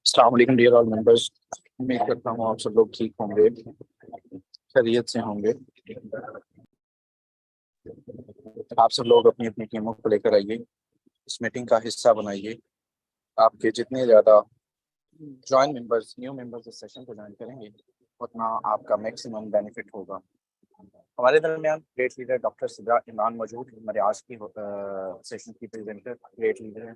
अस्सलाम वालेकुम dear all members. उम्मीद करता हूँ आप सब लोग ठीक होंगे, खैरियत से होंगे। आप सब लोग अपनी अपनी टीमों को लेकर आइए, इस मीटिंग का हिस्सा बनाइए। आपके जितने ज़्यादा ज्वाइन मेंबर्स, न्यू मेंबर्स इस सेशन को ज्वाइन करेंगे, उतना आपका मैक्सिमम बेनिफिट होगा। हमारे दरमियान great leader doctor Sidra Imran मौजूद है। हमारे आज की सेशन की प्रेजेंटर ग्रेट लीडर है।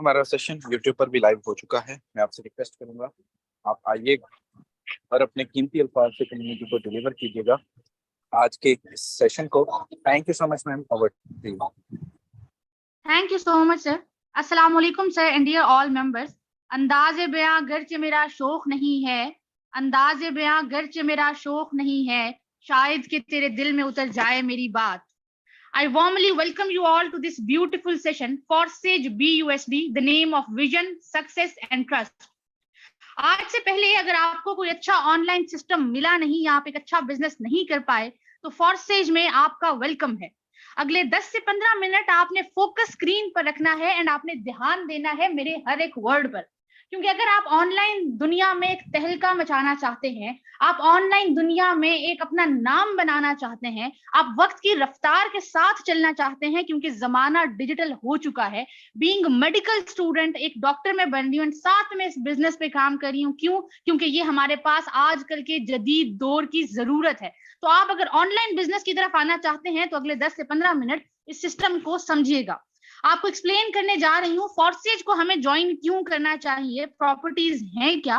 हमारा सेशन यूट्यूब पर भी लाइव हो चुका है। मैं आपसे रिक्वेस्ट करूंगा आप आइए और अपने कीमती अल्फाज से कम्युनिटी को डिलीवर कीजिएगा आज के इस सेशन को। Thank you so much ma'am, over to you. Thank you so much sir. अस्सलाम वालेकुम sir and dear all members. अंदाज़े बयां गर्चे मेरा शौक नहीं है, अंदाज़े बयां गर्चे मेरा शौक नहीं है, शायद कि तेरे दिल में उतर जाए मेरी बात। I warmly welcome you all to this beautiful session for Sage BUSD, the name of vision, success and trust. आज से पहले अगर आपको कोई अच्छा ऑनलाइन सिस्टम मिला नहीं या आप एक अच्छा बिजनेस नहीं कर पाए तो फॉरसेज में आपका वेलकम है। अगले 10 से 15 मिनट आपने फोकस स्क्रीन पर रखना है एंड आपने ध्यान देना है मेरे हर एक वर्ड पर, क्योंकि अगर आप ऑनलाइन दुनिया में एक तहलका मचाना चाहते हैं, आप ऑनलाइन दुनिया में एक अपना नाम बनाना चाहते हैं, आप वक्त की रफ्तार के साथ चलना चाहते हैं, क्योंकि जमाना डिजिटल हो चुका है। बीइंग मेडिकल स्टूडेंट, एक डॉक्टर में बन रही हूँ, साथ में इस बिजनेस पे काम कर रही हूँ। क्यों? क्योंकि ये हमारे पास आजकल के जदीद दौर की जरूरत है। तो आप अगर ऑनलाइन बिजनेस की तरफ आना चाहते हैं तो अगले 10 से 15 मिनट इस सिस्टम को समझिएगा। आपको एक्सप्लेन करने जा रही हूँ फॉरसेज को हमें ज्वाइन क्यों करना चाहिए, प्रॉपर्टीज हैं क्या।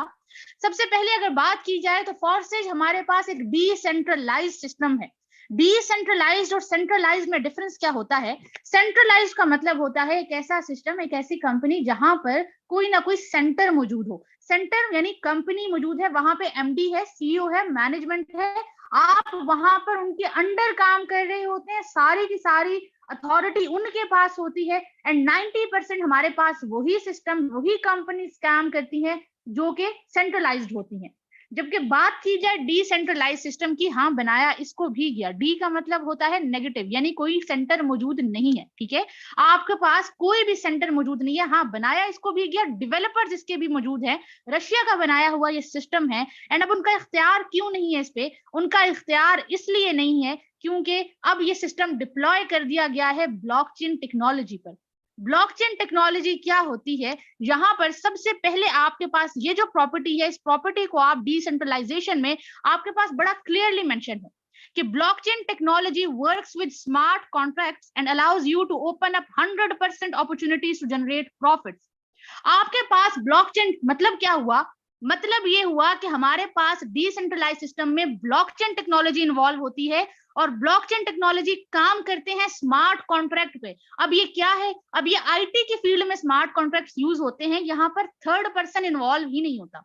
सबसे पहले अगर बात की जाए तो फॉरसेज हमारे पास एक डिसेंट्रलाइज्ड सिस्टम है। डिसेंट्रलाइज्ड और सेंट्रलाइज्ड में डिफरेंस क्या होता है? सेंट्रलाइज्ड का मतलब होता है एक ऐसा सिस्टम, एक ऐसी कंपनी जहां पर कोई ना कोई सेंटर मौजूद हो। सेंटर यानी कंपनी मौजूद है, वहां पे एमडी है, सीईओ है, मैनेजमेंट है, आप वहां पर उनके अंडर काम कर रहे होते हैं, सारी की सारी अथॉरिटी उनके पास होती है। एंड 90% हमारे पास वही सिस्टम, वही कंपनी काम करती है जो कि सेंट्रलाइज्ड होती हैं। जबकि बात की जाए डिसेंट्रलाइज सिस्टम की, हाँ बनाया इसको भी गया। डी का मतलब होता है नेगेटिव, यानी कोई सेंटर मौजूद नहीं है। ठीक है, आपके पास कोई भी सेंटर मौजूद नहीं है। हाँ बनाया इसको भी गया, डेवलपर्स इसके भी मौजूद है, रशिया का बनाया हुआ ये सिस्टम है। एंड अब उनका इख्तियार क्यों नहीं है इस पे? उनका इख्तियार इसलिए नहीं है क्योंकि अब ये सिस्टम डिप्लॉय कर दिया गया है ब्लॉकचेन टेक्नोलॉजी पर। ब्लॉकचेन टेक्नोलॉजी क्या होती है? यहाँ पर सबसे पहले आपके पास ये जो प्रॉपर्टी है, इस प्रॉपर्टी को आप डिसेंट्रलाइजेशन में आपके पास बड़ा क्लियरली मेंशन है कि blockchain technology works with smart contracts and allows you to open up 100% opportunities to generate profits. आपके पास ब्लॉकचेन मतलब क्या हुआ? मतलब ये हुआ कि हमारे पास डिसेंट्रलाइज सिस्टम में ब्लॉकचेन टेक्नोलॉजी इन्वॉल्व होती है और ब्लॉकचेन टेक्नोलॉजी काम करते हैं स्मार्ट कॉन्ट्रैक्ट पे। अब ये क्या है? अब ये आईटी की फील्ड में स्मार्ट कॉन्ट्रैक्ट्स यूज होते हैं, यहाँ पर थर्ड पर्सन इन्वॉल्व ही नहीं होता।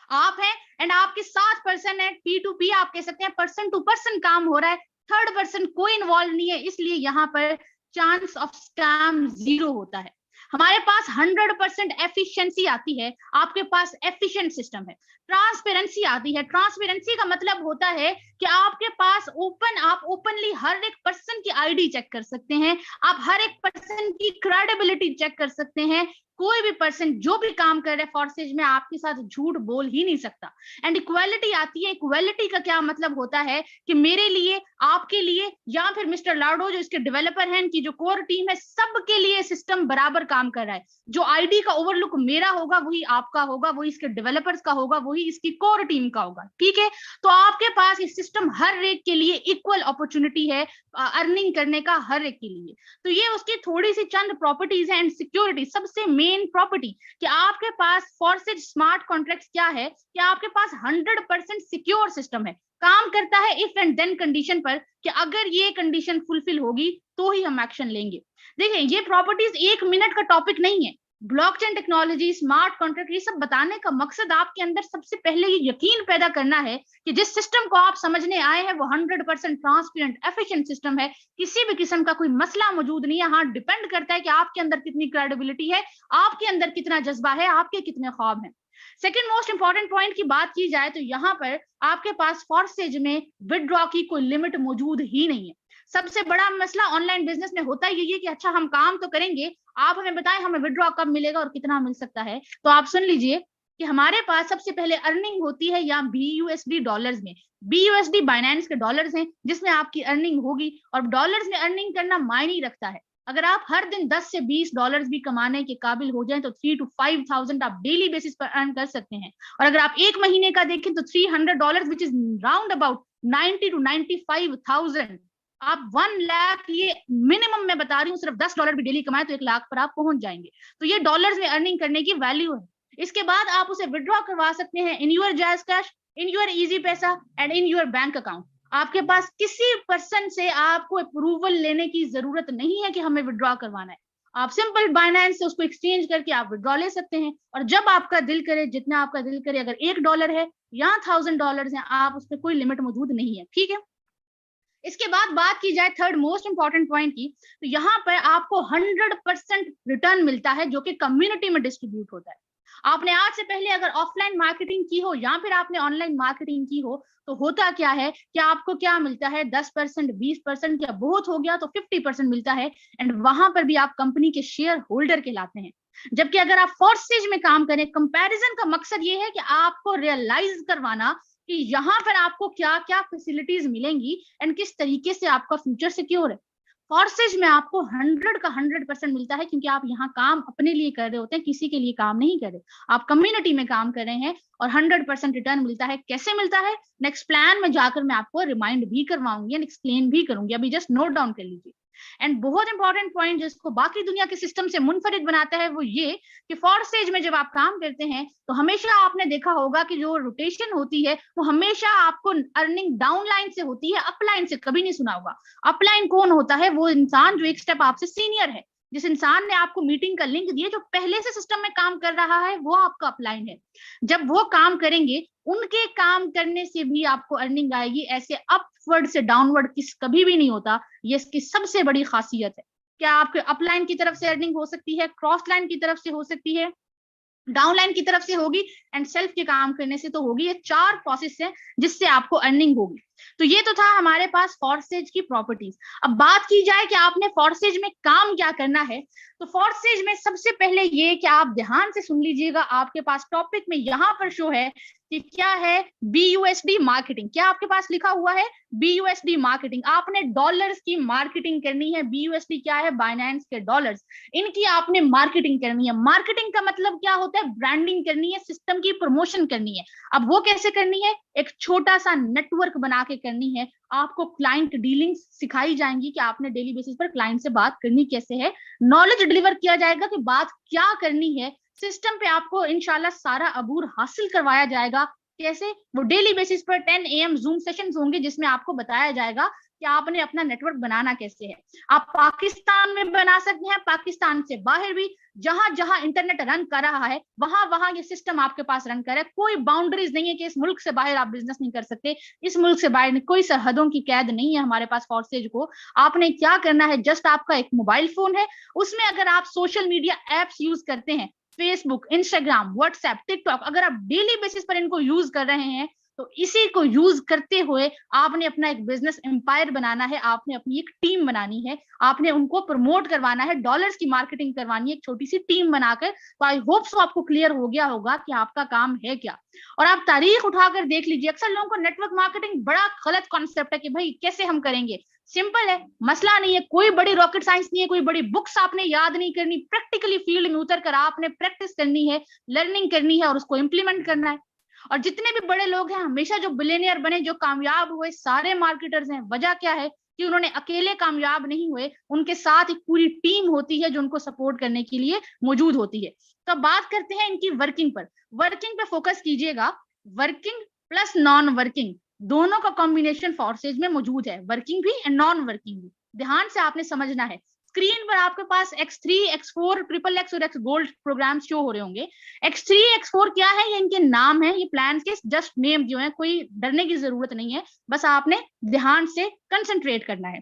आप हैं एंड आपके 7 पर्सन है, P2P आप कह सकते हैं, पर्सन टू पर्सन काम हो रहा है, थर्ड पर्सन कोई इन्वॉल्व नहीं है, इसलिए यहाँ पर चांस ऑफ स्कैम 0 होता है। हमारे पास 100% एफिशिएंसी आती है, आपके पास एफिशिएंट सिस्टम है। ट्रांसपेरेंसी आती है, ट्रांसपेरेंसी का मतलब होता है कि आपके पास आप ओपनली हर एक पर्सन की आईडी चेक कर सकते हैं, आप हर एक पर्सन की क्रेडिबिलिटी चेक कर सकते हैं। कोई भी पर्सन जो भी काम कर रहा है फॉरसेज में आपके साथ झूठ बोल ही नहीं सकता। एंड इक्वालिटी आती है। इक्वालिटी का क्या मतलब होता है कि मेरे लिए, आपके लिए, या फिर मिस्टर लाडो जो इसके डेवलपर हैं, इनकी जो कोर टीम है, सबके लिए सिस्टम बराबर काम कर रहा है। जो आईडी का ओवरलुक मेरा होगा वही आपका होगा, वही इसके डेवलपर्स का होगा, वही इसकी कोर टीम का होगा। ठीक है, तो आपके पास ये सिस्टम हर एक के लिए इक्वल अपॉर्चुनिटी है अर्निंग करने का, हर एक के लिए। तो ये उसकी थोड़ी सी चंद प्रॉपर्टीज है। एंड सिक्योरिटी सबसे मेन प्रॉपर्टी कि आपके पास फॉरसेज स्मार्ट कॉन्ट्रैक्ट्स क्या है कि आपके पास 100% सिक्योर सिस्टम है, काम करता है इफ एंड देन कंडीशन पर कि अगर ये कंडीशन फुलफिल होगी तो ही हम एक्शन लेंगे। देखिए ये प्रॉपर्टीज 1 मिनट का टॉपिक नहीं है। ब्लॉकचेन टेक्नोलॉजी, स्मार्ट कॉन्ट्रैक्ट, ये सब बताने का मकसद आपके अंदर सबसे पहले ये यकीन पैदा करना है कि जिस सिस्टम को आप समझने आए हैं वो 100% ट्रांसपेरेंट एफिशिएंट सिस्टम है। किसी भी किस्म का कोई मसला मौजूद नहीं है। हाँ डिपेंड करता है कि आपके अंदर कितनी क्रेडिबिलिटी है, आपके अंदर कितना जज्बा है, आपके कितने ख्वाब हैं। सेकेंड मोस्ट इंपॉर्टेंट पॉइंट की बात की जाए तो यहाँ पर आपके पास फॉरसेज में विदड्रॉ की कोई लिमिट मौजूद ही नहीं है। सबसे बड़ा मसला ऑनलाइन बिजनेस में होता यही है कि अच्छा हम काम तो करेंगे, आप हमें बताएं हमें विड्रॉ कब मिलेगा और कितना मिल सकता है। तो आप सुन लीजिए कि हमारे पास सबसे पहले अर्निंग होती है या BUSD डॉलर्स में। BUSD बाइनेंस के डॉलर्स हैं जिसमें आपकी अर्निंग होगी, और डॉलर्स में अर्निंग करना मायने रखता है। अगर आप हर दिन 10 से 20 डॉलर्स भी कमाने के काबिल हो जाएं तो 3 to 5,000 आप डेली बेसिस पर अर्न कर सकते हैं। और अगर आप एक महीने का देखें तो $300 which is round about 90 to 95,000। आप 1 लाख, ये मिनिमम मैं बता रही हूँ, सिर्फ $10 भी डेली कमाए तो 1 लाख पर आप पहुंच जाएंगे। तो ये डॉलर्स में अर्निंग करने की वैल्यू है। इसके बाद आप उसे विड्रॉ करवा सकते हैं in your Jazz Cash, in your Easypaisa and in your bank account. आपके पास किसी पर्सन से आपको अप्रूवल लेने की जरूरत नहीं है कि हमें विड्रॉ करवाना है। आप सिंपल बाइनेंस से उसको एक्सचेंज करके आप विड्रॉ ले सकते हैं, और जब आपका दिल करे, जितना आपका दिल करे, अगर $1 है या $1,000 है, आप उस पर कोई लिमिट मौजूद नहीं है, ठीक है। इसके बाद बात की जाए थर्ड मोस्ट इंपॉर्टेंट पॉइंट की, तो यहाँ पर आपको 100% रिटर्न मिलता है जो कि कम्युनिटी में डिस्ट्रीब्यूट होता है। आपने आज से पहले अगर ऑफलाइन मार्केटिंग की हो या फिर आपने ऑनलाइन मार्केटिंग की हो, तो होता क्या है कि आपको क्या मिलता है, 10%, 20%, या बहुत हो गया तो 50% मिलता है, एंड वहां पर भी आप कंपनी के शेयर होल्डर कहलाते हैं। जबकि अगर आप फोर्सेज में काम करें, कंपैरिजन का मकसद ये है कि आपको रियलाइज करवाना कि यहाँ पर आपको क्या क्या फैसिलिटीज मिलेंगी एंड किस तरीके से आपका फ्यूचर सिक्योर है। फोर्सेज में आपको 100 का 100% मिलता है, क्योंकि आप यहाँ काम अपने लिए कर रहे होते हैं, किसी के लिए काम नहीं कर रहे, आप कम्युनिटी में काम कर रहे हैं, और 100% रिटर्न मिलता है। कैसे मिलता है, नेक्स्ट प्लान में जाकर मैं आपको रिमाइंड भी करवाऊंगी एंड एक्सप्लेन भी करूंगी, अभी जस्ट नोट डाउन कर लीजिए। एंड बहुत इंपॉर्टेंट पॉइंट जिसको बाकी दुनिया के सिस्टम से मुनफरिद बनाता है वो ये कि फोर्सेज में जब आप काम करते हैं तो हमेशा आपने देखा होगा कि जो रोटेशन होती है वो हमेशा आपको अर्निंग डाउन लाइन से होती है, अपलाइन से कभी नहीं सुना होगा। अपलाइन कौन होता है, वो इंसान जो एक स्टेप आपसे सीनियर है, जिस इंसान ने आपको मीटिंग का लिंक दिया, जो पहले से सिस्टम में काम कर रहा है, वो आपका अपलाइन है। जब वो काम करेंगे, उनके काम करने से भी आपको अर्निंग आएगी, ऐसे अपवर्ड से डाउनवर्ड किस कभी भी नहीं होता। ये इसकी सबसे बड़ी खासियत है। क्या आपके अपलाइन की तरफ से अर्निंग हो सकती है, क्रॉस लाइन की तरफ से हो सकती है, डाउनलाइन की तरफ से होगी, एंड सेल्फ के काम करने से तो होगी। ये 4 प्रोसेस है जिससे आपको अर्निंग होगी। तो ये तो था हमारे पास फोर्सेज की प्रॉपर्टीज। अब बात की जाए कि आपने फोर्सेज में काम क्या करना है, तो फोर्सेज में सबसे पहले ये कि आप ध्यान से सुन लीजिएगा, आपके पास टॉपिक में यहाँ पर शो है कि क्या है BUSD मार्केटिंग। क्या आपके पास लिखा हुआ है BUSD मार्केटिंग। आपने डॉलर्स की मार्केटिंग करनी है। BUSD क्या है, बाइनेंस के डॉलर्स, इनकी आपने मार्केटिंग करनी है। मार्केटिंग का मतलब क्या होता है, ब्रांडिंग करनी है, सिस्टम की प्रमोशन करनी है। अब वो कैसे करनी है, एक छोटा सा नेटवर्क बना के करनी है। आपको क्लाइंट डीलिंग सिखाई जाएंगी कि आपने डेली बेसिस पर क्लाइंट से बात करनी कैसे है। नॉलेज डिलीवर किया जाएगा कि बात क्या करनी है। सिस्टम पे आपको इंशाल्लाह सारा अबूर हासिल करवाया जाएगा। कैसे, वो डेली बेसिस पर 10 AM जूम सेशंस होंगे जिसमें आपको बताया जाएगा कि आपने अपना नेटवर्क बनाना कैसे है। आप पाकिस्तान में बना सकते हैं, पाकिस्तान से बाहर भी, जहां जहां इंटरनेट रन कर रहा है वहां वहां ये सिस्टम आपके पास रन कर रहा है। कोई बाउंड्रीज नहीं है कि इस मुल्क से बाहर आप बिजनेस नहीं कर सकते, इस मुल्क से बाहर कोई सरहदों की कैद नहीं है हमारे पास फोर्सेज को। आपने क्या करना है, जस्ट आपका एक मोबाइल फोन है, उसमें अगर आप सोशल मीडिया एप्स यूज करते हैं, फेसबुक, इंस्टाग्राम, व्हाट्सएप, टिकटॉक, अगर आप डेली बेसिस पर इनको यूज कर रहे हैं, तो इसी को यूज करते हुए आपने अपना एक बिजनेस एम्पायर बनाना है। आपने अपनी एक टीम बनानी है, आपने उनको प्रमोट करवाना है, डॉलर्स की मार्केटिंग करवानी है, एक छोटी सी टीम बनाकर। तो आई होप सो आपको क्लियर हो गया होगा कि आपका काम है क्या। और आप तारीख उठाकर देख लीजिए, अक्सर लोगों को नेटवर्क मार्केटिंग बड़ा गलत कॉन्सेप्ट है कि भाई कैसे हम करेंगे। सिंपल है, मसला नहीं है, कोई बड़ी रॉकेट साइंस नहीं है, कोई बड़ी बुक्स आपने याद नहीं करनी। प्रैक्टिकली फील्ड में उतर कर आपने प्रैक्टिस करनी है, लर्निंग करनी है और उसको इम्प्लीमेंट करना है। और जितने भी बड़े लोग हैं, हमेशा जो बिलियनियर बने, जो कामयाब हुए, सारे मार्केटर्स हैं। वजह क्या है कि उन्होंने अकेले कामयाब नहीं हुए, उनके साथ एक पूरी टीम होती है जो उनको सपोर्ट करने के लिए मौजूद होती है। तो अब बात करते हैं इनकी वर्किंग पर। वर्किंग पे फोकस कीजिएगा। वर्किंग प्लस नॉन वर्किंग दोनों का कॉम्बिनेशन फोर्सेज में मौजूद है, वर्किंग भी एंड नॉन वर्किंग भी। ध्यान से आपने समझना है। स्क्रीन पर आपके पास X3, X4, XXX और X गोल्ड प्रोग्राम शो हो रहे होंगे। X3, X4 क्या है, ये इनके नाम है, ये प्लान्स के जस्ट नेम जो है, कोई डरने की जरूरत नहीं है, बस आपने ध्यान से कंसंट्रेट करना है।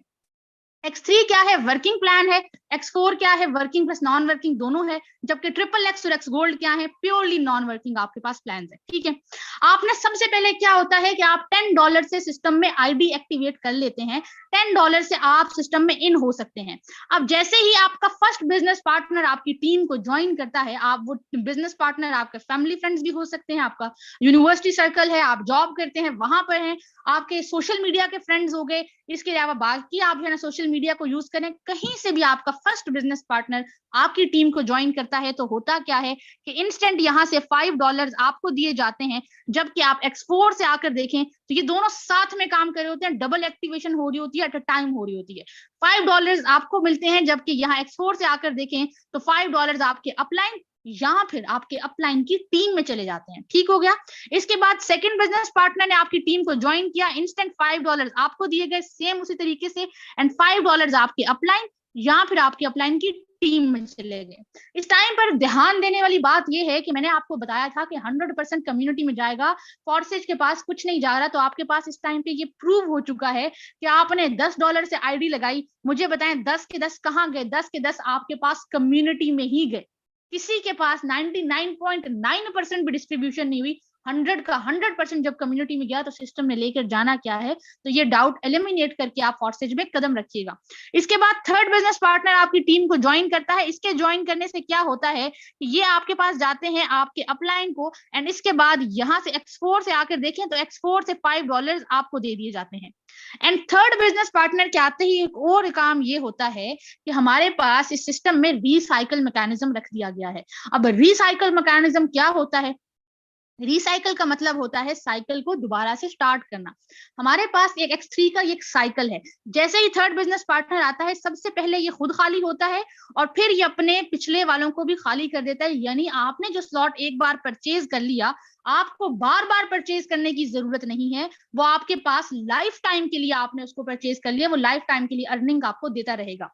X3 क्या है, वर्किंग प्लान है। X4 क्या है, वर्किंग प्लस नॉन वर्किंग दोनों है। जबकि XXX और X गोल्ड क्या है, प्योरली नॉन वर्किंग आपके पास प्लान है। ठीक है, आपने सबसे पहले क्या होता है कि आप $10 से सिस्टम में आईडी एक्टिवेट कर लेते हैं। $10 से आप सिस्टम में इन हो सकते हैं। अब जैसे ही आपका फर्स्ट बिजनेस पार्टनर आपकी टीम को ज्वाइन करता है, आप वो बिजनेस पार्टनर आपके फैमिली फ्रेंड्स भी हो सकते हैं, आपका यूनिवर्सिटी सर्कल है, आप जॉब करते हैं वहां पर हैं, आपके सोशल मीडिया के फ्रेंड्स हो गए, इसके अलावा बाकी आप जो है ना सोशल मीडिया को यूज करें, कहीं से भी आपका फर्स्ट बिजनेस पार्टनर आपकी टीम को ज्वाइन करता है तो होता क्या है कि इंस्टेंट यहाँ से $5 आपको दिए जाते हैं। जबकि आप X4 से आकर देखें तो ये दोनों साथ में काम कर रहे होते हैं, डबल एक्टिवेशन हो रही होती है, एट अ टाइम हो रही होती है। $5 आपको मिलते हैं, जबकि यहाँ X4 से आकर देखें तो $5 आपके अपलाइन या फिर आपके अपलाइन की टीम में चले जाते हैं। ठीक हो गया। इसके बाद सेकंड बिजनेस पार्टनर ने आपकी टीम को ज्वाइन किया, इंस्टेंट $5 आपको दिए गए सेम उसी तरीके से, एंड $5 आपके अपलाइन या फिर आपके अपलाइन की टीम में चले गए। इस टाइम पर ध्यान देने वाली बात यह है कि मैंने आपको बताया था कि 100% कम्युनिटी में जाएगा, फॉर्सेज के पास कुछ नहीं जा रहा। तो आपके पास इस टाइम पे ये प्रूव हो चुका है कि आपने $10 से आईडी लगाई, मुझे बताएं 10 के 10 कहाँ गए? 10 के 10 आपके पास कम्युनिटी में ही गए। किसी के पास 99.9% भी डिस्ट्रीब्यूशन नहीं हुई। 100 का 100% जब कम्युनिटी में गया तो सिस्टम ने लेकर जाना क्या है, तो ये डाउट एलिमिनेट करके आप फॉर्सेज में कदम रखिएगा। इसके बाद थर्ड बिजनेस पार्टनर आपकी टीम को ज्वाइन करता है। इसके ज्वाइन करने से क्या होता है कि ये आपके पास जाते हैं आपके अपलाइन को, एंड इसके बाद यहाँ से X4 से आकर देखें तो X4 से $5 आपको दे दिए जाते हैं। एंड थर्ड बिजनेस पार्टनर के आते ही एक और काम ये होता है कि हमारे पास इस सिस्टम में रीसाइकल मैकेनिज्म रख दिया गया है। अब रीसाइकल मैकेनिज्म क्या होता है? रिसाइकल का मतलब होता है साइकिल को दोबारा से स्टार्ट करना। हमारे पास एक X3 का एक साइकिल है। जैसे ही थर्ड बिजनेस पार्टनर आता है, सबसे पहले ये खुद खाली होता है और फिर ये अपने पिछले वालों को भी खाली कर देता है। यानी आपने जो स्लॉट एक बार परचेज कर लिया, आपको बार बार परचेज करने की जरूरत नहीं है। वो आपके पास लाइफ टाइम के लिए आपने उसको परचेज कर लिया, वो लाइफ टाइम के लिए अर्निंग आपको देता रहेगा।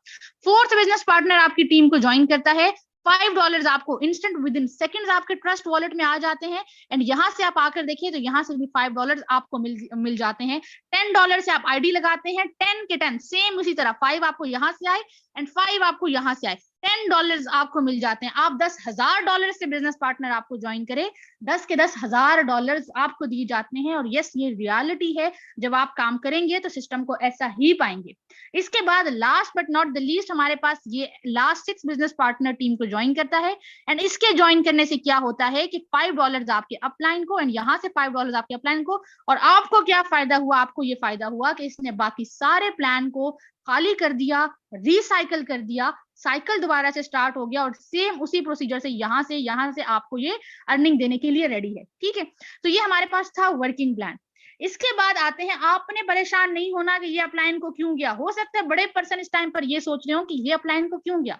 फोर्थ बिजनेस पार्टनर आपकी टीम को ज्वाइन करता है। $5 आपको इंस्टेंट विद इन सेकेंड्स आपके ट्रस्ट वॉलेट में आ जाते हैं, एंड यहाँ से आप आकर देखिए तो यहाँ से भी $5 आपको मिल जाते हैं। $10 से आप आईडी लगाते हैं, 10 के 10 सेम उसी तरह 5 आपको यहाँ से आए एंड 5 आपको यहाँ से आए, $10 आपको मिल जाते हैं। आप $10,000 से बिजनेस पार्टनर आपको ज्वाइन करे, 10 के $10,000 आपको दिए जाते हैं। और यस, ये रियलिटी है, जब आप काम करेंगे तो सिस्टम को ऐसा ही पाएंगे। इसके बाद last but not the least हमारे पास ये लास्ट 6 बिजनेस पार्टनर टीम को ज्वाइन करता है, एंड इसके ज्वाइन करने से क्या होता है कि $5 आपके अपलाइन को एंड यहाँ से $5 आपके अपलाइन को। और आपको क्या फायदा हुआ? आपको ये फायदा हुआ कि इसने बाकी सारे प्लान को खाली कर दिया, रिसाइकल कर दिया, साइकिल दोबारा से स्टार्ट हो गया और सेम उसी प्रोसीजर से यहाँ से आपको ये अर्निंग देने के लिए रेडी है। ठीक है, तो ये हमारे पास था वर्किंग प्लान। इसके बाद आते हैं, आपने परेशान नहीं होना कि ये अपलाइन को क्यों गया। हो सकता है बड़े पर्सन इस टाइम पर ये सोच रहे हो कि ये अपलाइन को क्यों गया।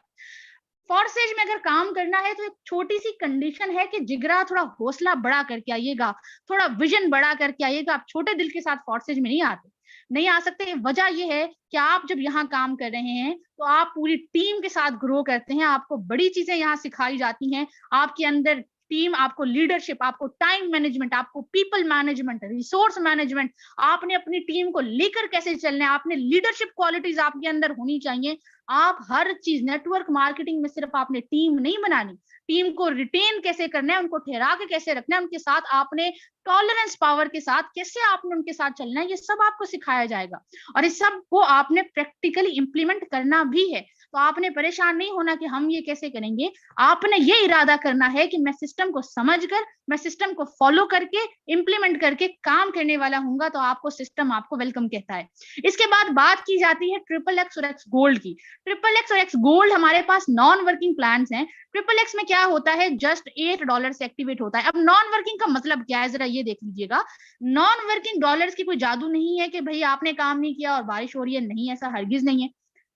फॉर्सेज में अगर काम करना है तो एक छोटी सी कंडीशन है कि जिगरा, थोड़ा हौसला बड़ा करके आइएगा, थोड़ा विजन बड़ा करके आइएगा। आप छोटे दिल के साथ फॉर्सेज में नहीं आ सकते। वजह यह है कि आप जब यहाँ काम कर रहे हैं तो आप पूरी टीम के साथ ग्रो करते हैं, आपको बड़ी चीजें यहाँ सिखाई जाती हैं। आपके अंदर टीम, आपको लीडरशिप, आपको टाइम मैनेजमेंट, आपको पीपल मैनेजमेंट, रिसोर्स मैनेजमेंट, आपने अपनी टीम को लेकर कैसे चलना है, आपने लीडरशिप क्वालिटीज आपके अंदर होनी चाहिए। आप हर चीज, नेटवर्क मार्केटिंग में सिर्फ आपने टीम नहीं बनानी, टीम को रिटेन कैसे करना है, उनको ठहरा के कैसे रखना है, उनके साथ आपने टॉलरेंस पावर के साथ कैसे आपने उनके साथ चलना है, ये सब आपको सिखाया जाएगा। और इस सब को आपने प्रैक्टिकली इंप्लीमेंट करना भी है। तो आपने परेशान नहीं होना कि हम ये कैसे करेंगे। आपने ये इरादा करना है कि मैं सिस्टम को समझकर, मैं सिस्टम को फॉलो करके, इंप्लीमेंट करके काम करने वाला हूंगा, तो आपको सिस्टम आपको वेलकम कहता है। इसके बाद बात की जाती है XXX और X गोल्ड की। XXX और X गोल्ड हमारे पास नॉन वर्किंग प्लान्स हैं। XXX में क्या होता है, जस्ट $8 से एक्टिवेट होता है। अब नॉन वर्किंग का मतलब क्या है, जरा ये देख लीजिएगा। नॉन वर्किंग डॉलर्स की कोई जादू नहीं है कि भाई आपने काम नहीं किया और बारिश हो रही है, नहीं, ऐसा हरगिज नहीं है।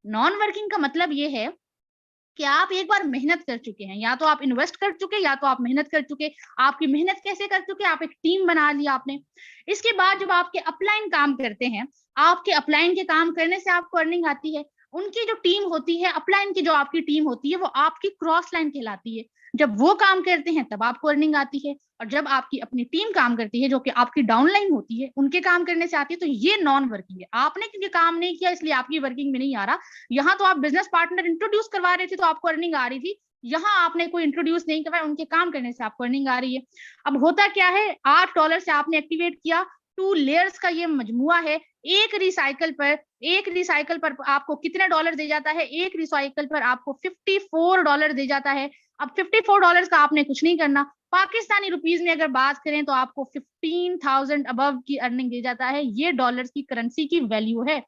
नॉन वर्किंग का मतलब ये है कि आप एक बार मेहनत कर चुके हैं, या तो आप इन्वेस्ट कर चुके, या तो आप मेहनत कर चुके। आपकी मेहनत कैसे कर चुके? आप एक टीम बना लिया आपने। इसके बाद जब आपके अपलाइन काम करते हैं, आपके अपलाइन के काम करने से आपको अर्निंग आती है। उनकी जो टीम होती है, अपलाइन की जो आपकी टीम होती है, वो आपकी क्रॉस लाइन कहलाती है। जब वो काम करते हैं तब आपको अर्निंग आती है, और जब आपकी अपनी टीम काम करती है जो कि आपकी डाउनलाइन होती है उनके काम करने से आती है, तो ये नॉन वर्किंग है। आपने क्योंकि काम नहीं किया इसलिए आपकी वर्किंग में नहीं आ रहा। यहाँ तो आप बिजनेस पार्टनर इंट्रोड्यूस करवा रहे थे तो आपको अर्निंग आ रही थी, यहाँ आपने कोई इंट्रोड्यूस नहीं करवाया, उनके काम करने से आपको अर्निंग आ रही है। अब होता क्या है, $8 से आपने एक्टिवेट किया, 2 लेयर्स का ये मजमुआ है। एक रिसाइकल पर आपको कितने डॉलर दे जाता है? एक रिसाइकल पर आपको $54 दे जाता है। अब $54 का आपने कुछ नहीं करना, पाकिस्तानी रुपीज में अगर बात करें तो आपको 15,000 अबव की अर्निंग दे जाता है। ये डॉलर्स की करेंसी की वैल्यू है।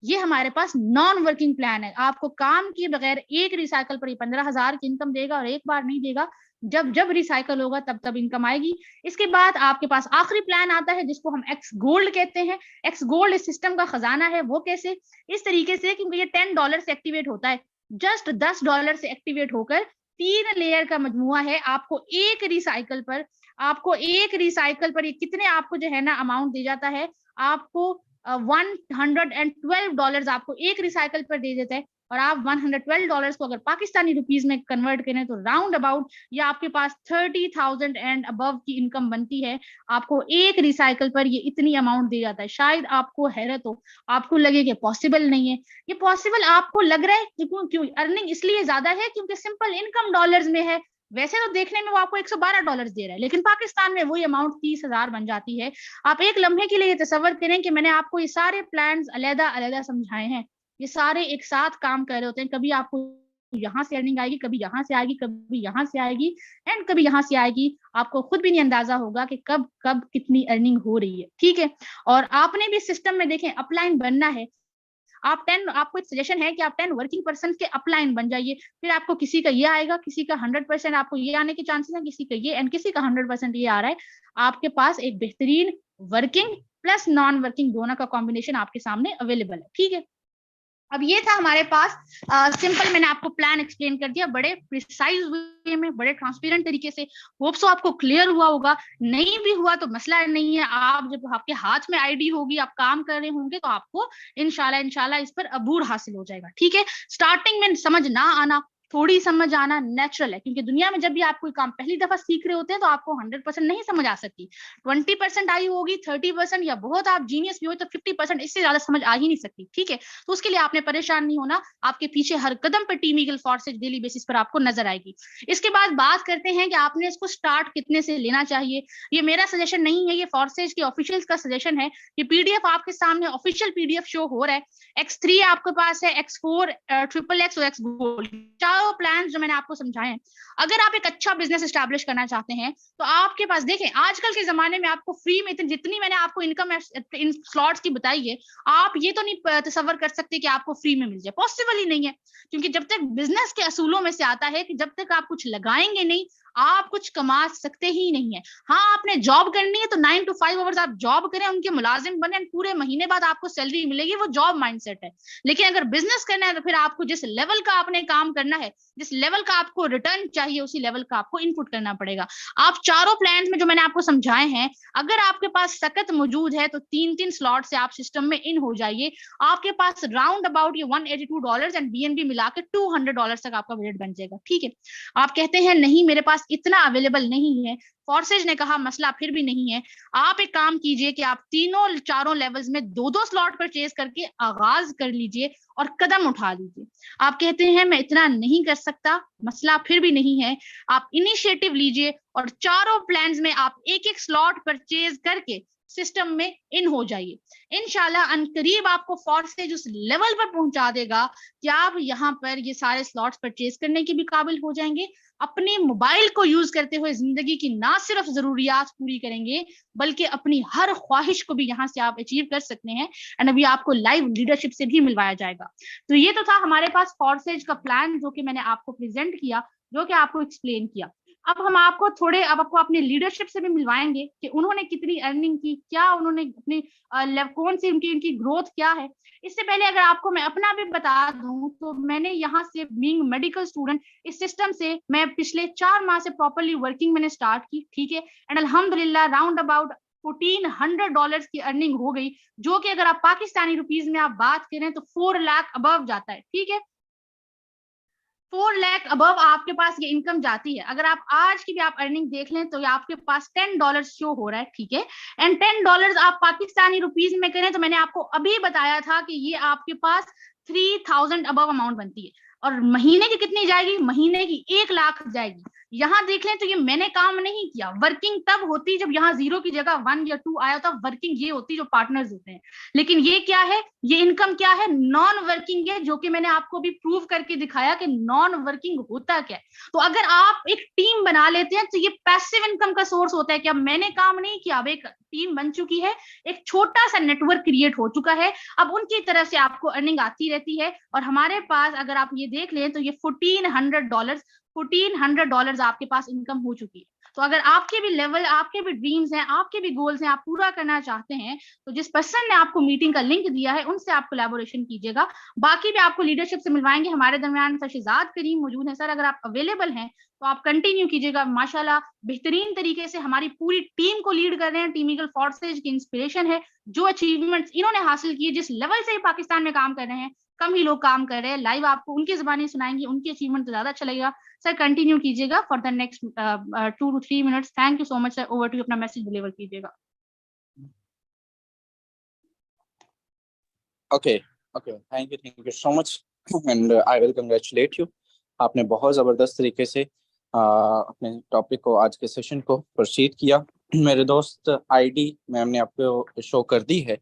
ये हमारे पास नॉन वर्किंग प्लान है। आपको काम किए बगैर एक रिसाइकल पर 15,000 की इनकम देगा, और एक बार नहीं देगा, जब जब रिसाइकल होगा तब तब इनकम आएगी। इसके बाद आपके पास आखिरी प्लान आता है जिसको हम एक्स गोल्ड कहते हैं। एक्स गोल्ड इस सिस्टम का खजाना है। वो कैसे? इस तरीके से, क्योंकि ये $10 से एक्टिवेट होता है, जस्ट $10 से एक्टिवेट होकर 3 लेयर का मजमुआ है। आपको एक रिसाइकल पर ये कितने आपको जो है ना अमाउंट दे जाता है? आपको $112 आपको एक रिसाइकल पर दे देता है। और आप $112 को अगर पाकिस्तानी रुपीज में कन्वर्ट करें तो राउंड अबाउट ये आपके पास 30,000 एंड अबव की इनकम बनती है। आपको एक रिसाइकल पर ये इतनी अमाउंट दी जाता है। शायद आपको हैरत हो, आपको लगे कि पॉसिबल नहीं है। ये पॉसिबल आपको लग रहा है क्यों? अर्निंग इसलिए ज्यादा है क्योंकि सिंपल इनकम डॉलर्स में है। वैसे तो देखने में वो आपको $112 दे रहा है, लेकिन पाकिस्तान में वही अमाउंट 30,000 बन जाती है। आप एक लम्हे के लिए तसव्वुर करें कि मैंने आपको ये सारे प्लान्स अलग-अलग समझाए हैं। ये सारे एक साथ काम कर रहे होते हैं। कभी आपको यहाँ से अर्निंग आएगी, कभी यहाँ से आएगी, कभी यहाँ से आएगी, एंड कभी यहाँ से आएगी। आपको खुद भी नहीं अंदाजा होगा कि कब कब कितनी अर्निंग हो रही है, ठीक है। और आपने भी सिस्टम में देखें अपलाइन बनना है। आपको एक सजेशन है कि आप 10 वर्किंग पर्सन के अपलाइन बन जाइए। फिर आपको किसी का ये आएगा, किसी का 100% आपको ये आने के चांसेस हैं, किसी का ये एंड किसी का 100% ये आ रहा है। आपके पास एक बेहतरीन वर्किंग प्लस नॉन वर्किंग दोनों का कॉम्बिनेशन आपके सामने अवेलेबल है, ठीक है। अब ये था हमारे पास सिंपल, मैंने आपको प्लान एक्सप्लेन कर दिया बड़े प्रिसाइज वे में, बड़े ट्रांसपेरेंट तरीके से। होप सो आपको क्लियर हुआ होगा। नहीं भी हुआ तो मसला नहीं है, आप जब आपके हाथ में आईडी होगी, आप काम कर रहे होंगे, तो आपको इंशाल्लाह इस पर अबूर हासिल हो जाएगा, ठीक है। स्टार्टिंग में समझ ना आना, थोड़ी समझ आना नेचुरल है, क्योंकि दुनिया में जब भी आप कोई काम पहली दफा सीख रहे होते हैं तो आपको 100% नहीं समझ आ सकती। 20% आई होगी, 30%, या बहुत आप जीनियस भी हो तो 50%, इससे ज्यादा समझ आ ही नहीं सकती, ठीक है। तो उसके लिए आपने परेशान नहीं होना। आपके पीछे हर कदम पर team eagle forces daily basis पर आपको नजर आएगी। इसके बाद बात करते हैं कि आपने इसको स्टार्ट कितने से लेना चाहिए। ये मेरा सजेशन नहीं है, ये फोर्सेज के ऑफिशियल्स का सजेशन है। ये पीडीएफ आपके सामने ऑफिशियल पीडीएफ शो हो रहा है। X3 आपके पास है, X4, XXX और X गोल्ड, चारों प्लान जो मैंने आपको समझाए हैं। अगर आप एक अच्छा बिजनेस एस्टैब्लिश करना चाहते हैं तो आपके पास देखें, आजकल के जमाने में आपको फ्री में जितनी मैंने आपको इनकम इन स्लॉट्स की बताई है, आप ये तो नहीं तसव्वुर कर सकते कि आपको फ्री में मिल जाए। पॉसिबल ही नहीं है, क्योंकि जब तक बिजनेस के असूलों में से आता है कि जब तक आप कुछ लगाएंगे नहीं, आप कुछ कमा सकते ही नहीं है। हाँ, आपने जॉब करनी है तो 9 to 5 आवर्स आप जॉब करें, उनके मुलाजिम बने, पूरे महीने बाद आपको सैलरी मिलेगी, वो जॉब माइंडसेट है। लेकिन अगर बिजनेस करना है तो फिर आपको जिस लेवल का आपने काम करना है, जिस लेवल का आपको रिटर्न चाहिए, उसी लेवल का आपको इनपुट करना पड़ेगा। आप चारों प्लान में जो मैंने आपको समझाए हैं, अगर आपके पास सकत मौजूद है तो 3-3 स्लॉट से आप सिस्टम में इन हो जाइए। आपके पास राउंड अबाउट ये $182 एंड BNB मिला के $200 तक आपका बजट बन जाएगा, ठीक है। आप कहते हैं नहीं मेरे पास इतना अवेलेबल नहीं है, फोर्सेज ने कहा मसला फिर भी नहीं है। आप एक काम कीजिए कि आप तीनों चारों लेवल्स में 2-2 स्लॉट परचेज करके आगाज कर लीजिए और कदम उठा लीजिए। आप कहते हैं मैं इतना नहीं कर सकता, मसला फिर भी नहीं है। आप इनिशिएटिव लीजिए और चारों प्लान्स में आप एक-एक स्लॉट परचेज करके सिस्टम में इन हो जाइए। इंशाल्लाह अनकरीब आपको फोर्सेज उस लेवल पर पहुंचा देगा कि आप यहाँ पर ये सारे स्लॉट्स परचेज करने के भी काबिल हो जाएंगे। अपने मोबाइल को यूज करते हुए जिंदगी की ना सिर्फ जरूरियात पूरी करेंगे, बल्कि अपनी हर ख्वाहिश को भी यहाँ से आप अचीव कर सकते हैं। एंड अभी आपको लाइव लीडरशिप से भी मिलवाया जाएगा। तो ये तो था हमारे पास फोर्सेज का प्लान, जो कि मैंने आपको प्रेजेंट किया, जो कि आपको एक्सप्लेन किया। अब हम आपको आपको अपने लीडरशिप से भी मिलवाएंगे कि उन्होंने कितनी अर्निंग की, क्या उन्होंने अपनी कौन सी उनकी ग्रोथ क्या है। इससे पहले अगर आपको मैं अपना भी बता दूं तो मैंने यहाँ से बीइंग मेडिकल स्टूडेंट इस सिस्टम से मैं पिछले 4 माह से प्रॉपर्ली वर्किंग मैंने स्टार्ट की, ठीक है। एंड अल्हम्दुलिल्लाह राउंड अबाउट $1,400 की अर्निंग हो गई, जो कि अगर आप पाकिस्तानी रुपीज में आप बात करें तो 4 लाख अबव जाता है, ठीक है। 4 लाख अबव आपके पास ये इनकम जाती है। अगर आप आज की भी आप अर्निंग देख लें तो ये आपके पास $10 शो हो रहा है, ठीक है। एंड $10 आप पाकिस्तानी रुपीज में करें तो मैंने आपको अभी बताया था कि ये आपके पास 3000 अबव अमाउंट बनती है। और महीने की कितनी जाएगी? महीने की 1 लाख जाएगी। यहाँ देख लें तो ये मैंने काम नहीं किया। वर्किंग तब होती जब यहाँ 0 की जगह 1 या 2 आया होता। वर्किंग ये होती जो पार्टनर्स होते हैं। लेकिन ये क्या है? ये इनकम क्या है? नॉन वर्किंग है, जो कि मैंने आपको भी प्रूव करके दिखाया कि नॉन वर्किंग होता क्या है। तो अगर आप एक टीम बना लेते हैं तो ये पैसिव इनकम का सोर्स होता है कि अब मैंने काम नहीं किया, अब एक टीम बन चुकी है, एक छोटा सा नेटवर्क क्रिएट हो चुका है, अब उनकी तरफ से आपको अर्निंग आती रहती है। और हमारे पास अगर आप ये देख लें तो ये $1400 आपके पास इनकम हो चुकी है। तो अगर आपके भी लेवल, आपके भी ड्रीम्स हैं, आपके भी गोल्स हैं, आप पूरा करना चाहते हैं, तो जिस पर्सन ने आपको मीटिंग का लिंक दिया है उनसे आप कोलैबोरेशन कीजिएगा। बाकी भी आपको लीडरशिप से मिलवाएंगे। हमारे दरमियान सर शिजाद करीम मौजूद है। सर अगर आप अवेलेबल हैं तो आप कंटिन्यू कीजिएगा। माशाल्लाह बेहतरीन तरीके से हमारी पूरी टीम को लीड कर रहे हैं। टीम ईगल फोर्सेज की इंस्पिरेशन है। जो अचीवमेंट्स इन्होंने हासिल किए, जिस लेवल से पाकिस्तान में काम कर रहे हैं, कम ही लोग काम कर रहे हैं। लाइव आपको उनकी जुबानी सुनाएंगे, उनकी अचीवमेंट तो ज्यादा अच्छा लगेगा। सर कंटिन्यू कीजिएगा for the next 2 to 3 minutes. Thank you so much sir. Over to अपना मैसेज डिलीवर कीजिएगा। Okay okay, thank you so much and I will congratulate you. आपने बहुत ज़बरदस्त तरीके से अपने टॉपिक को, आज के सेशन को प्रोसीड किया। मेरे दोस्त आईडी मैम ने आपको शो कर दी है।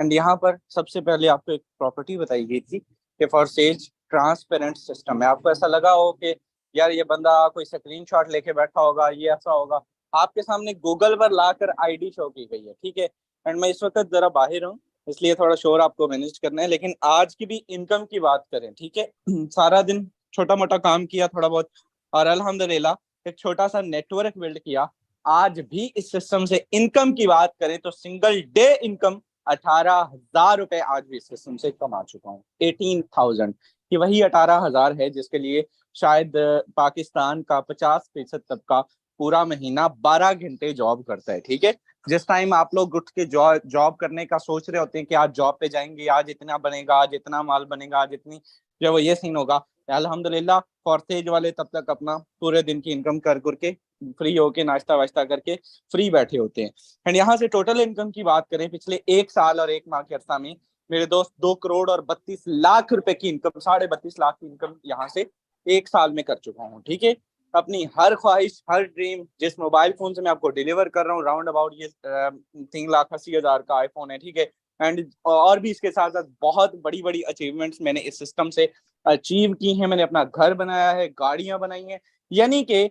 एंड यहाँ पर सबसे पहले आपको एक प्रॉपर्टी बताई गई थी कि फॉरसेज ट्रांसपेरेंट सिस्टम है। आपको ऐसा लगा हो कि यार ये बंदा कोई स्क्रीनशॉट लेके बैठा होगा, ये ऐसा होगा। आपके सामने गूगल पर लाकर आईडी शो की गई है, ठीक है। एंड मैं इस वक्त जरा बाहर हूँ, इसलिए थोड़ा शोर आपको मैनेज करना है। लेकिन आज की भी इनकम की बात करें, ठीक है। सारा दिन छोटा मोटा काम किया थोड़ा बहुत, और अल्हम्दुलिल्लाह एक छोटा सा नेटवर्क बिल्ड किया। आज भी इस सिस्टम से इनकम की बात करें तो सिंगल डे इनकम 18,000 रुपए आज भी इस सिस्टम से कमा चुका हूँ। 18,000 कि वही 18,000 है जिसके लिए शायद पाकिस्तान का 50% तबका पूरा महीना 12 घंटे जॉब करता है, ठीक है। जिस टाइम आप लोग उठ के जॉब करने का सोच रहे होते हैं कि आज जॉब पे जाएंगे, आज इतना बनेगा, आज इतना माल बनेगा, आज इतनी जो वो ये सीन होगा, अल्हम्दुलिल्लाह फॉरसेज वाले तब तक अपना पूरे दिन की इनकम कर करके फ्री होके नाश्ता वाश्ता करके फ्री बैठे होते हैं। एंड यहाँ से टोटल इनकम की बात करें पिछले 1 साल और 1 माह के अरसा में मेरे दोस्त 2 करोड़ और 32 लाख रुपए की इनकम, 32.5 लाख की इनकम यहाँ से 1 साल में कर चुका हूँ, ठीक है। अपनी हर ख्वाहिश, हर ड्रीम, जिस मोबाइल फोन से मैं आपको डिलीवर कर रहा हूँ, राउंड अबाउट ये 3,80,000 का आईफोन है, ठीक है। एंड और भी इसके साथ साथ बहुत बड़ी बड़ी अचीवमेंट्स मैंने इस सिस्टम से अचीव की हैं। मैंने अपना घर बनाया है, गाड़ियां बनाई हैं। यानी कि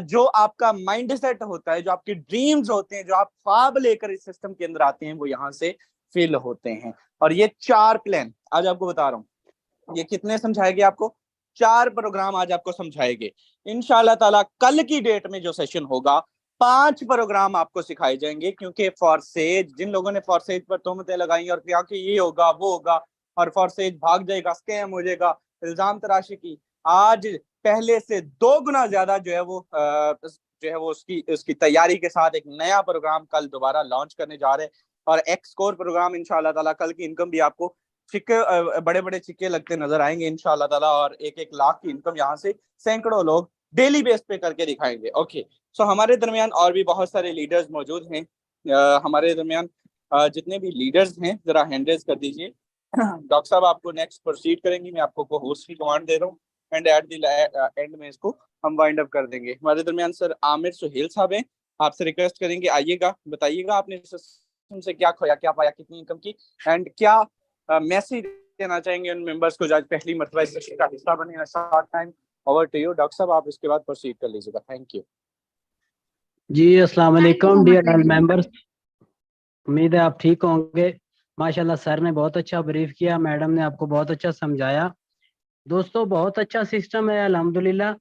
जो आपका माइंड सेट होता है, जो आपके ड्रीम्स होते हैं, जो आप ख्वाब लेकर इस सिस्टम के अंदर आते हैं, वो यहाँ से फिल होते हैं। और ये 4 प्लान आज आपको बता रहा हूँ। ये कितने समझाएंगे आपको? 4 प्रोग्राम आज आपको समझाएंगे इंशाल्लाह ताला। कल की डेट में जो सेशन होगा 5 प्रोग्राम आपको सिखाए जाएंगे, क्योंकि फॉरसेज, जिन लोगों ने फॉरसेज पर तोहमतें लगाई और क्या कि ये होगा वो होगा और फॉरसेज भाग जाएगा, स्कैम हो जाएगा, इल्जाम तराशी की, आज पहले से 2 गुना ज्यादा जो है वो उसकी तैयारी के साथ एक नया प्रोग्राम कल दोबारा लॉन्च करने जा रहे हैं। और एक्स कोर प्रोग्राम इंशाल्लाह ताला, कल की इनकम भी आपको सिक्के, बड़े बड़े सिक्के लगते नजर आएंगे इंशाल्लाह ताला। और 1-1 लाख की इनकम यहाँ से सैकड़ों लोग डेली बेस पे करके दिखाएंगे। ओके, सो हमारे दरमियान और भी बहुत सारे लीडर्स मौजूद हैं। हमारे दरमियान जितने भी लीडर्स हैं जरा हैंड रेज कर दीजिए। डॉक्टर साहब आपको नेक्स्ट प्रोसीड करेंगी, मैं आपको को होस्ट की कमांड दे रहा हूँ। एंड एट द एंड में इसको हम वाइंड अप कर देंगे। हमारे दरमियान सर आमिर सुहेल साहब हैं, आपसे रिक्वेस्ट करेंगे आइएगा, बताइएगा आपने सिस्टम से क्या खोया, क्या पाया, कितनी इनकम की, एंड क्या मैसेज देना चाहेंगे उन मेंबर्स को जो आज पहली मरतबा इस सेशन का हिस्सा बने। Short time over to you doctor साहब, आप इसके बाद प्रोसीड कर लीजिएगा। थैंक यू जी। अस्सलाम वालेकुम डियर ऑल मेंबर्स, उम्मीद है आप ठीक होंगे। माशाल्लाह सर ने बहुत अच्छा ब्रीफ किया, मैडम ने आपको बहुत अच्छा समझाया। दोस्तों बहुत अच्छा सिस्टम है अल्हम्दुलिल्लाह।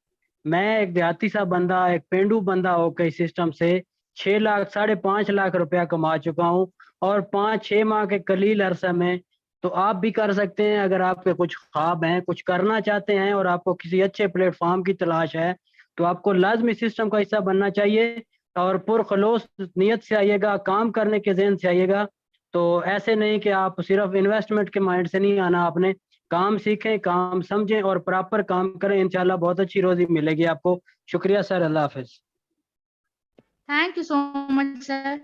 मैं एक देहाती सा बंदा, एक पेंडू बंदा होकर इस सिस्टम से 6 लाख 5.5 लाख रुपया कमा चुका हूँ, और 5-6 माह के कलील अरसा में। तो आप भी कर सकते हैं अगर आपके कुछ ख्वाब हैं, कुछ करना चाहते हैं और आपको किसी अच्छे प्लेटफॉर्म की तलाश है, तो आपको लाजमी सिस्टम का हिस्सा बनना चाहिए। और पुरखलूस नीयत से आइएगा, काम करने के ज़हन से आइएगा। तो ऐसे नहीं कि आप सिर्फ इन्वेस्टमेंट के माइंड से नहीं आना आपने, काम सीखें, काम समझें और प्रॉपर काम करें, इंशाल्लाह बहुत अच्छी रोजी मिलेगी आपको। शुक्रिया sir, Allah Hafiz. Thank you so much sir.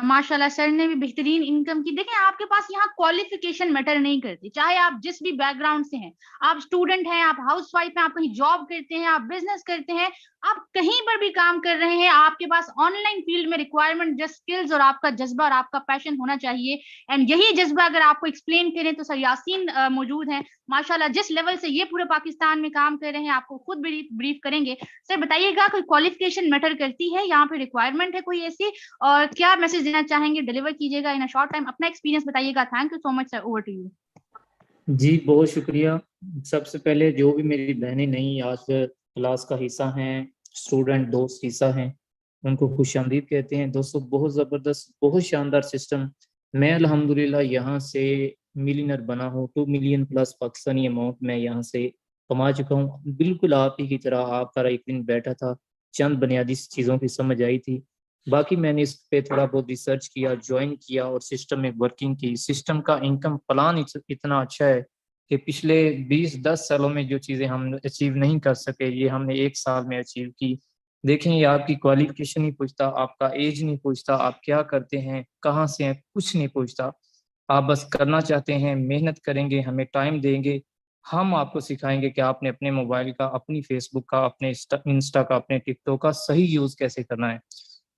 माशाल्लाह सर ने भी बेहतरीन इनकम की। देखें, आपके पास यहाँ क्वालिफिकेशन मैटर नहीं करती, चाहे आप जिस भी बैकग्राउंड से हैं, आप स्टूडेंट हैं, आप हाउसवाइफ हैं, आप कहीं जॉब करते हैं, आप बिजनेस करते हैं, आप कहीं पर भी काम कर रहे हैं, आपके पास ऑनलाइन फील्ड में रिक्वायरमेंट जस्ट स्किल्स और आपका जज्बा और आपका पैशन होना चाहिए। एंड यही जज्बा अगर आपको एक्सप्लेन करें तो सर यासीन मौजूद हैं माशाल्लाह, जिस लेवल से ये पूरे पाकिस्तान में काम कर रहे हैं, आपको खुद ब्रीफ करेंगे। सर बताइएगा, कोई क्वालिफिकेशन मैटर करती है यहाँ पे, रिक्वायरमेंट है कोई ऐसी, और क्या मैसेज देना चाहेंगे, डिलीवर कीजिएगा इन अ शॉर्ट टाइम, अपना एक्सपीरियंस बताइएगा। Thank you so much sir, over to you. जी बहुत शुक्रिया। सबसे पहले जो भी मेरी बहनें नहीं आज क्लास का हिस्सा हैं, स्टूडेंट दोस्त हिस्सा हैं, उनको खुशामदीद कहते हैं। दोस्तों बहुत ज़बरदस्त, बहुत शानदार सिस्टम। मैं अल्हम्दुलिल्लाह यहाँ से मिलियनर बना हूँ, 2 मिलियन प्लस पाकिस्तानी अमाउंट मैं यहाँ से कमा चुका हूँ। बिल्कुल आप ही की तरह आपका एक दिन बैठा था, चंद बुनियादी चीज़ों की समझ आई थी, बाकी मैंने इस पे थोड़ा बहुत रिसर्च किया, ज्वाइन किया और सिस्टम में वर्किंग की। सिस्टम का इनकम प्लान इतना अच्छा है कि पिछले 20-10 सालों में जो चीज़ें हम अचीव नहीं कर सके, ये हमने 1 साल में अचीव की। देखें, ये आपकी क्वालिफिकेशन नहीं पूछता, आपका एज नहीं पूछता, आप क्या करते हैं, कहाँ से हैं, कुछ नहीं पूछता। आप बस करना चाहते हैं, मेहनत करेंगे, हमें टाइम देंगे, हम आपको सिखाएंगे कि आपने अपने मोबाइल का, अपनी फेसबुक का, अपने इंस्टा का, अपने टिकटॉक का सही यूज़ कैसे करना है।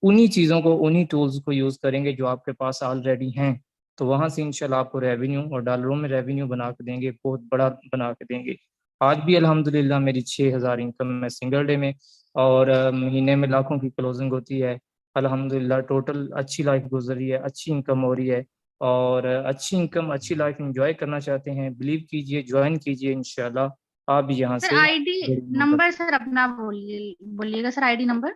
उन्हीं चीज़ों को, उन्हीं टूल्स को यूज़ करेंगे जो आपके पास ऑलरेडी हैं, तो वहाँ से इंशाल्लाह आपको रेवेन्यू और डॉलरों में रेवेन्यू बना के देंगे, बहुत बड़ा बना के देंगे। आज भी अल्हम्दुलिल्लाह मेरी 6000 इनकम है सिंगल डे में, और महीने में लाखों की क्लोजिंग होती है। अल्हम्दुलिल्लाह टोटल अच्छी लाइफ गुजर रही है, अच्छी इनकम हो रही है, और अच्छी इनकम, अच्छी लाइफ एंजॉय करना चाहते हैं, बिलीव कीजिए, ज्वाइन कीजिए, इंशाल्लाह आप भी यहाँ सर से आईडी नंबर सर अपना बोलिएगा सर, आईडी नंबर।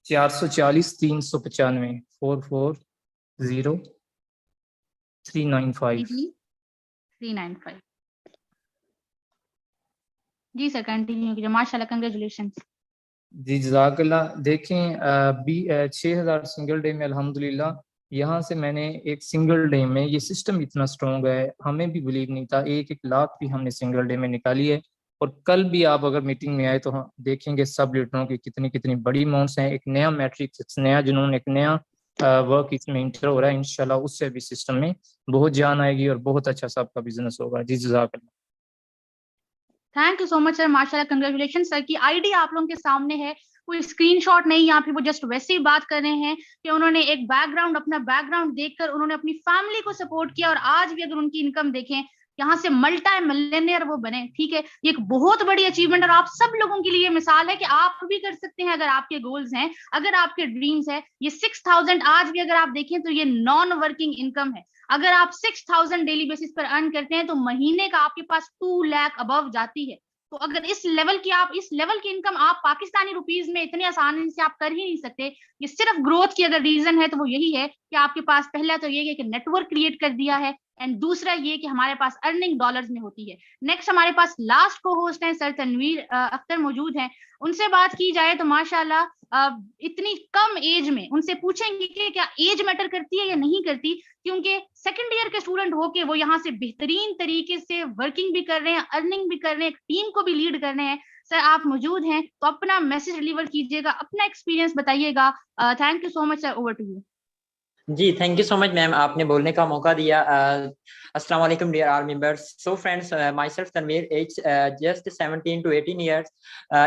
440 395 440 395। जी 395। जी सर कंटिन्यू कीजिए, माशाल्लाह, कंग्रेचुलेशन। जी जज़ाकल्लाह। देखें 6000 सिंगल डे में अल्हम्दुलिल्लाह, यहाँ से मैंने एक सिंगल डे में, ये सिस्टम इतना स्ट्रॉन्ग है, हमें भी बिलीव नहीं था, 1-1 लाख भी हमने सिंगल डे में निकाली है। और कल भी आप अगर मीटिंग में आए तो हम देखेंगे सब लीडरों की कितनी कितनी बड़ी अमाउंट्स हैं। एक नया मैट्रिक्स, एक नया जुनून, एक नया वर्क इसमें इंटर हो रहा है। इंशाल्लाह उससे भी सिस्टम में बहुत जान आएगी और बहुत अच्छा सबका बिजनेस होगा। जी जज़ाकल्लाह। Thank you so much sir, माशाल्लाह, कंग्रेचुलेशन सर की आईडी आप लोगों के सामने है, कोई स्क्रीनशॉट नहीं, या फिर वो जस्ट वैसे ही बात कर रहे हैं कि उन्होंने एक बैकग्राउंड, अपना बैकग्राउंड देखकर उन्होंने अपनी फैमिली को सपोर्ट किया, और आज भी अगर उनकी इनकम देखें, यहाँ से मल्टी मिलियनियर वो बने। ठीक है, ये एक बहुत बड़ी अचीवमेंट, और आप सब लोगों के लिए मिसाल है कि आप भी कर सकते हैं अगर आपके गोल्स हैं, अगर आपके ड्रीम्स है। ये 6000 आज भी अगर आप देखें तो ये नॉन वर्किंग इनकम है। अगर आप 6000 डेली बेसिस पर अर्न करते हैं तो महीने का आपके पास 2 लाख अबव जाती है। तो अगर इस लेवल की इनकम आप पाकिस्तानी रुपीज में इतनी आसानी से आप कर ही नहीं सकते। ये सिर्फ ग्रोथ की अगर रीजन है तो वो यही है कि आपके पास पहला तो ये है कि नेटवर्क क्रिएट कर दिया है, एंड दूसरा ये कि हमारे पास अर्निंग डॉलर्स में होती है। नेक्स्ट हमारे पास लास्ट को होस्ट है सर तनवीर अख्तर मौजूद हैं, उनसे बात की जाए तो माशाल्लाह इतनी कम एज में उनसे पूछेंगे कि क्या एज मैटर करती है या नहीं करती, क्योंकि सेकंड ईयर के स्टूडेंट होके वो यहाँ से बेहतरीन तरीके से वर्किंग भी कर रहे हैं, अर्निंग भी कर रहे हैं, टीम को भी लीड कर रहे हैं। सर आप मौजूद हैं तो अपना मैसेज डिलीवर कीजिएगा, अपना एक्सपीरियंस बताइएगा। Thank you so much sir, over to you. जी thank you so much ma'am, आपने बोलने का मौका दिया। अस्सलाम वालेकुम dear all members. So friends, myself Tanveer, age just 17 to 18 years.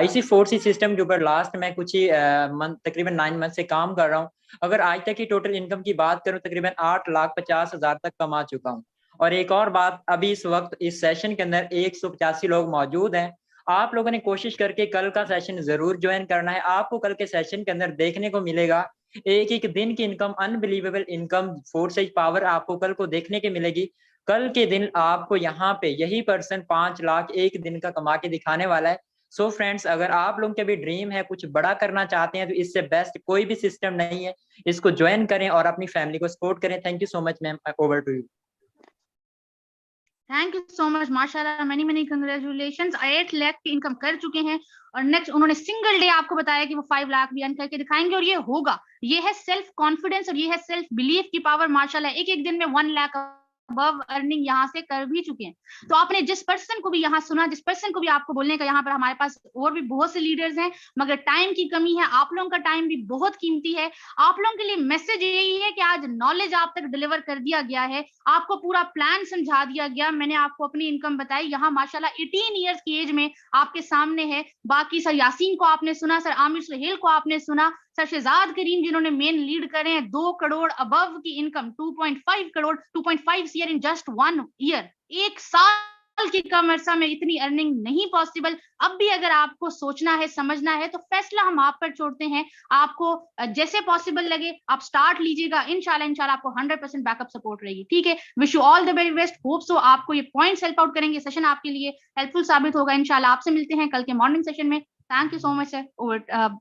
इसी 4C सिस्टम के ऊपर लास्ट मैं कुछ ही तकरीबन 9 मंथ से काम कर रहा हूँ। अगर आज तक की टोटल इनकम की बात करूँ तकरीबन 8,50,000 तक कमा चुका हूँ। और एक और बात, अभी इस वक्त इस सेशन के अंदर 185 लोग मौजूद हैं। आप लोगों ने कोशिश करके कल का सेशन जरूर ज्वाइन करना है। आपको कल के सेशन के अंदर देखने को मिलेगा एक दिन की income, unbelievable income, 4C power आपको कल को देखने के मिलेगी। कल के दिन आपको यहाँ पे यही पर्सन 5 लाख एक दिन का कमा के दिखाने वाला है। सो फ्रेंड्स, अगर आप लोगों के भी ड्रीम है, कुछ बड़ा करना चाहते हैं, तो इससे बेस्ट कोई भी सिस्टम नहीं है। इसको ज्वाइन करें और अपनी फैमिली को सपोर्ट करें। Thank you so much ma'am, over to you. Thank you so much, माशाल्लाह, मेनी कंग्रेचुलेशंस। 8 लाख की इनकम कर चुके हैं, और नेक्स्ट उन्होंने सिंगल डे आपको बताया कि वो 5 लाख भी अर्न करके दिखाएंगे, और ये होगा। ये है सेल्फ कॉन्फिडेंस और ये है सेल्फ बिलीफ की पावर। माशाल्लाह, एक दिन में 1 लाख अबव अर्निंग यहाँ से कर भी चुके हैं। तो आपने जिस पर्सन को भी यहाँ सुना, जिस पर्सन को भी आपको बोलने का, यहाँ पर हमारे पास और भी बहुत से लीडर्स हैं, मगर टाइम की कमी है, आप लोगों का टाइम भी बहुत कीमती है। आप लोगों के लिए मैसेज यही है कि आज नॉलेज आप तक डिलीवर कर दिया गया है, आपको पूरा प्लान समझा दिया गया। मैंने आपको अपनी इनकम बताई, यहाँ माशाल्लाह 18 ईयर्स की एज में आपके सामने है। बाकी सर यासीन को आपने सुना, सर आमिर सुहेल को आपने सुना, सर शहजाद करीम जिन्होंने मेन लीड करे हैं, 2 करोड़ अबव की income, 2.5 crore, 2.5 year in just 1 year, 1 साल की कम अरसा में इतनी अर्निंग नहीं पॉसिबल। अब भी अगर आपको सोचना है, समझना है, तो फैसला हम आप पर छोड़ते हैं। आपको जैसे पॉसिबल लगे आप स्टार्ट लीजिएगा, इंशाल्लाह आपको 100% बैकअप सपोर्ट रहेगी। ठीक है, wish you all the very best, hope so आपको ये पॉइंट्स हेल्प आउट करेंगे, सेशन आपके लिए हेल्पफुल साबित होगा इंशाल्लाह। आपसे मिलते हैं कल के मॉर्निंग सेशन में। Thank you so much sir. Over